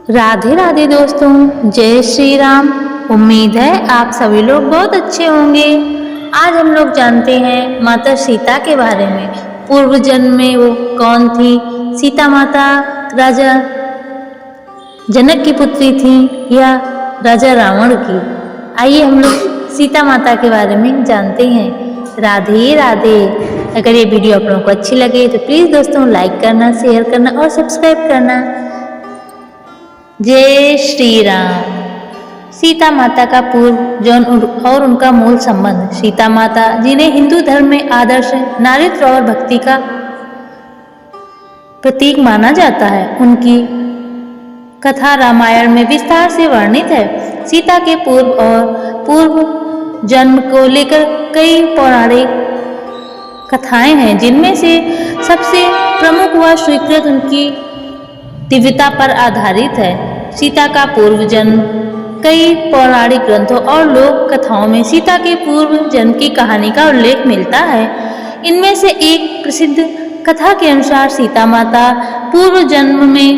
राधे राधे दोस्तों, जय श्री राम। उम्मीद है आप सभी लोग बहुत अच्छे होंगे। आज हम लोग जानते हैं माता सीता के बारे में। पूर्व जन्म में वो कौन थी? सीता माता राजा जनक की पुत्री थी या राजा रावण की? आइए हम लोग सीता माता के बारे में जानते हैं। राधे राधे। अगर ये वीडियो आप लोगों को अच्छी लगे तो प्लीज़ दोस्तों लाइक करना, शेयर करना और सब्सक्राइब करना। जय श्री राम। सीता माता का पूर्व जन्म और उनका मूल संबंध। सीता माता, जिन्हें हिंदू धर्म में आदर्श नारीत्व और भक्ति का प्रतीक माना जाता है, उनकी कथा रामायण में विस्तार से वर्णित है। सीता के पूर्व जन्म को लेकर कई पौराणिक कथाएं हैं, जिनमें से सबसे प्रमुख व स्वीकृत उनकी दिव्यता पर आधारित है। सीता का पूर्व जन्म। कई पौराणिक ग्रंथों और लोक कथाओं में सीता के पूर्व जन्म की कहानी का उल्लेख मिलता है। इनमें से एक प्रसिद्ध कथा के अनुसार सीता माता पूर्व जन्म में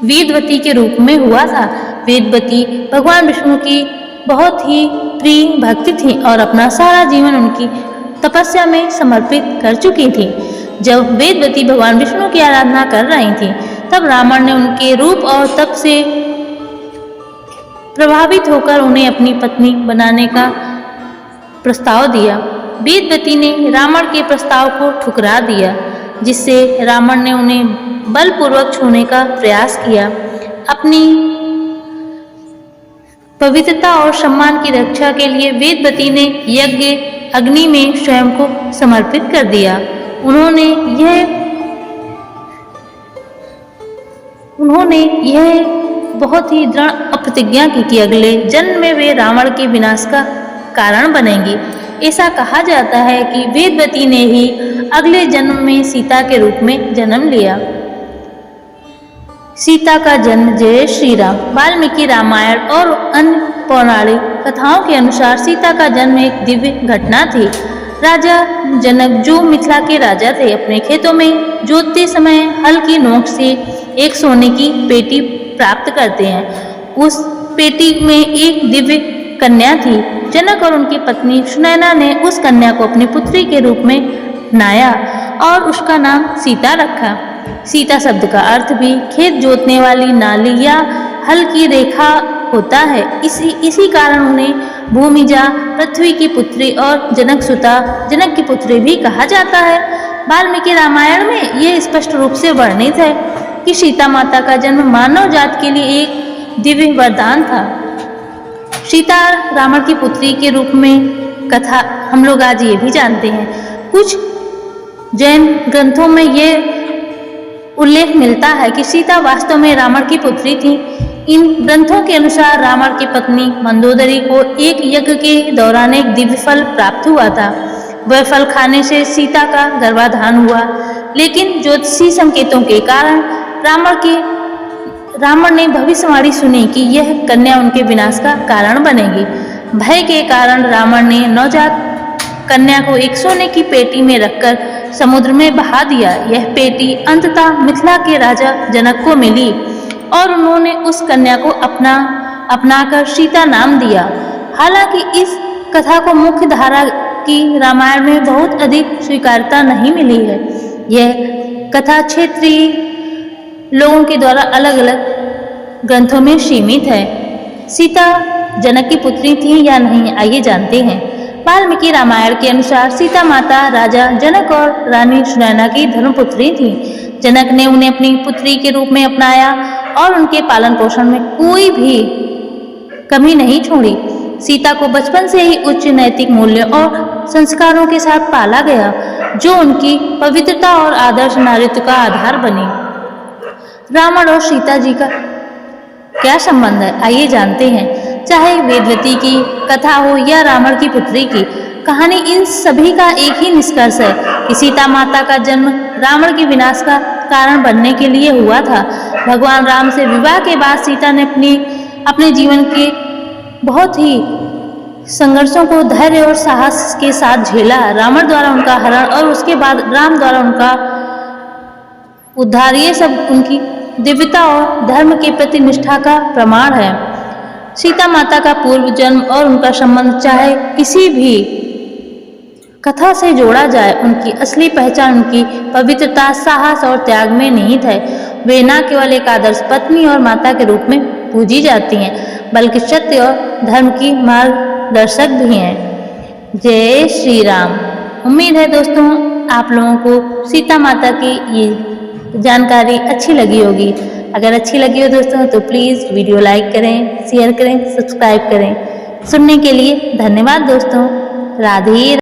वेदवती के रूप में हुआ था। वेदवती भगवान विष्णु की बहुत ही प्रिय भक्त थी और अपना सारा जीवन उनकी तपस्या में समर्पित कर चुकी थी। जब वेदवती भगवान विष्णु की आराधना कर रही थी, तब रावण ने उनके रूप और तप से प्रभावित होकर उन्हें अपनी पत्नी बनाने का प्रस्ताव दिया। वेदवती ने रावण के प्रस्ताव को ठुकरा दिया, जिससे रावण ने उन्हें बलपूर्वक छूने का प्रयास किया। अपनी पवित्रता और सम्मान की रक्षा के लिए वेदवती ने यज्ञ अग्नि में स्वयं को समर्पित कर दिया। उन्होंने यह बहुत ही दृढ़ प्रतिज्ञा की कि अगले जन्म में वे रावण के विनाश का कारण बनेंगी। ऐसा कहा जाता है कि वेदवती ने ही अगले जन्म में सीता के रूप में जन्म लिया। सीता का जन्म। जय श्री राम। वाल्मीकि रामायण और अन्य पौराणिक कथाओं के अनुसार सीता का जन्म एक दिव्य घटना थी। राजा जनक, जो मिथिला के राजा थे, अपने खेतों में जोतते समय हल की नोक से एक सोने की पेटी प्राप्त करते हैं। उस पेटी में एक दिव्य कन्या थी। जनक और उनकी पत्नी सुनैना ने उस कन्या को अपनी पुत्री के रूप में अपनाया और उसका नाम सीता रखा। सीता शब्द का अर्थ भी खेत जोतने वाली नाली या हल की रेखा होता है। इसी कारण उन्हें भूमिजा, पृथ्वी की पुत्री और जनकसुता, जनक की पुत्री भी कहा जाता है। वाल्मीकि रामायण में यह स्पष्ट रूप से वर्णित है कि सीता माता का जन्म मानव जात के लिए एक दिव्य वरदान था। सीता रावण की पुत्री के रूप में कथा हम लोग आज ये भी जानते हैं। कुछ जैन ग्रंथों में यह उल्लेख मिलता है कि सीता वास्तव में रावण की पुत्री थी। इन ग्रंथों के अनुसार रावण की पत्नी मंदोदरी को एक यज्ञ के दौरान एक दिव्य फल प्राप्त हुआ था। वह फल खाने से सीता का गर्भाधान हुआ, लेकिन ज्योतिषी संकेतों के कारण रावण ने भविष्यवाणी सुनी कि यह कन्या उनके विनाश का कारण बनेगी। भय के कारण रावण ने नवजात कन्या को एक सोने की पेटी में रखकर समुद्र में बहा दिया। यह पेटी अंततः मिथिला के राजा जनक को मिली और उन्होंने उस कन्या को अपनाकर सीता नाम दिया। हालांकि इस कथा को मुख्य धारा की रामायण में बहुत अधिक स्वीकार्यता नहीं मिली है। यह कथा क्षेत्रीय लोगों के द्वारा अलग अलग ग्रंथों में सीमित है। सीता जनक की पुत्री थी या नहीं, आइए जानते हैं। वाल्मीकि रामायण के अनुसार सीता माता राजा जनक और रानी सुनैना की धर्मपुत्री थी। जनक ने उन्हें अपनी पुत्री के रूप में अपनाया और उनके पालन पोषण में कोई भी कमी नहीं छोड़ी। सीता को बचपन से ही उच्च नैतिक मूल्यों और संस्कारों के साथ पाला गया, जो उनकी पवित्रता और आदर्श नारीत्व का आधार बने। रावण और सीता जी का क्या संबंध है, आइए जानते हैं। चाहे वेदवती की कथा हो या रावण की पुत्री की कहानी, इन सभी का एक ही निष्कर्ष है कि सीता माता का जन्म रावण के विनाश का कारण बनने के लिए हुआ था। भगवान राम से विवाह के बाद सीता ने अपने जीवन के बहुत ही संघर्षों को धैर्य और साहस के साथ झेला। रावण द्वारा उनका हरण और उसके बाद राम द्वारा उनका उद्धार, ये सब उनकी दिव्यता और धर्म के प्रति निष्ठा का प्रमाण है। सीता माता का पूर्व जन्म और उनका संबंध चाहे किसी भी कथा से जोड़ा जाए, उनकी असली पहचान उनकी पवित्रता, साहस और त्याग में निहित है। वे न केवल एक आदर्श पत्नी और माता के रूप में पूजी जाती हैं, बल्कि सत्य और धर्म की मार्गदर्शक भी हैं। जय श्री राम। उम्मीद है दोस्तों आप लोगों को सीता माता की ये जानकारी अच्छी लगी होगी। अगर अच्छी लगी हो दोस्तों तो प्लीज़ वीडियो लाइक करें, शेयर करें, सब्सक्राइब करें। सुनने के लिए धन्यवाद दोस्तों। राधे।